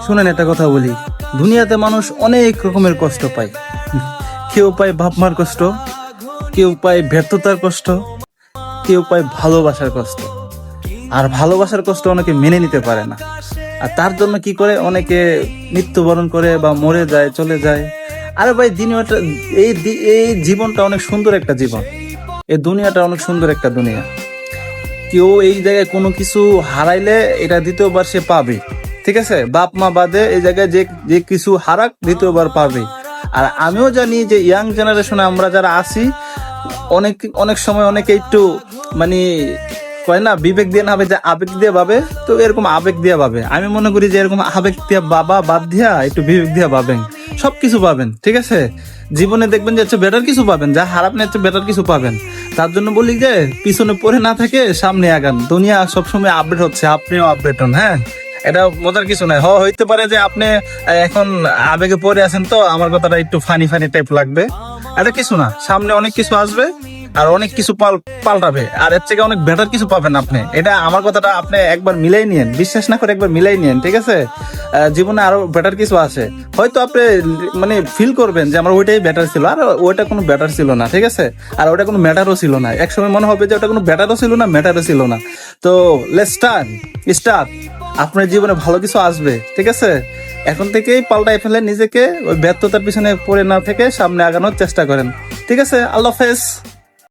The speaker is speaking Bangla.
শুনেন একটা কথা বলি, দুনিয়াতে মানুষ অনেক রকমের কষ্ট পায়। কেউ পায় বাপ মার কষ্ট, কেউ পায় ব্যর্থতার কষ্ট, কেউ পায় ভালোবাসার কষ্ট। আর ভালোবাসার কষ্ট অনেকে মেনে নিতে পারে না, আর তার জন্য কি করে অনেকে মৃত্যুবরণ করে বা মরে যায়, চলে যায়। আরে ভাই, দুনিয়াটা এই জীবনটা অনেক সুন্দর একটা জীবন, এই দুনিয়াটা অনেক সুন্দর একটা দুনিয়া। কেউ এই জায়গায় কোনো কিছু হারাইলে এটা দ্বিতীয়বার সে পাবে, ঠিক আছে? বাপ মা বাদে এই জায়গায় যে যে কিছু হারাক দ্বিতীয়বার পাবে। আর আমিও জানি যে ইয়াং জেনারেশনে আমরা যারা আছি, অনেক অনেক সময় অনেকে একটু মানে কয় না, বিবেক দিয়ে না ভাবে, যে আবেগ দিয়ে ভাবে। তো এরকম আবেগ দিয়ে ভাবে, আমি মনে করি যে এরকম আবেগ দিয়ে বাবা বাদ দিয়া একটু বিবেক দিয়ে ভাবেন, সবকিছু পাবেন, ঠিক আছে? জীবনে দেখবেন যে বেটার কিছু পাবেন, যা হারাপ না বেটার কিছু পাবেন। তার জন্য বলি যে পিছনে পড়ে না থাকে, সামনে আগান। দুনিয়া সবসময় আপডেট হচ্ছে, আপনিও আপডেট হন। হ্যাঁ, এটা মজার কিছু নাই। হইতে পারে যে আপনি এখন আবেগে পড়ে আছেন, তো আমার কথাটা একটু ফানি ফানি টাইপ লাগবে। এটা কিছু না, সামনে অনেক কিছু আসবে আর অনেক কিছু পাল্টাবে, আর এর থেকে অনেক বেটার কিছু পাবেন আপনি। এটা আমার কথাটা আপনি একবার মিলাই নিয়েন, বিশ্বাস না করে একবার মিলাই নিয়েন, ঠিক আছে? জীবনে আরো বেটার কিছু আছে, হয়তো আপনি মানে ফিল করবেন যে আমার ওইটাই বেটার ছিল, আর ওইটা কোনো বেটার ছিল না, ঠিক আছে? আর ওটা কোনো ম্যাটারও ছিল না। একসময় মনে হবে যে ওটা কোনো বেটারও ছিল না, ম্যাটারও ছিল না। তো লেটস স্টার্ট। আপনার জীবনে ভালো কিছু আসবে, ঠিক আছে? এখন থেকেই পাল্টাই ফেলে নিজেকে, ওই ব্যর্থতার পিছনে পড়ে না থেকে সামনে আগানোর চেষ্টা করেন, ঠিক আছে? আল্লাহ হাফেজ।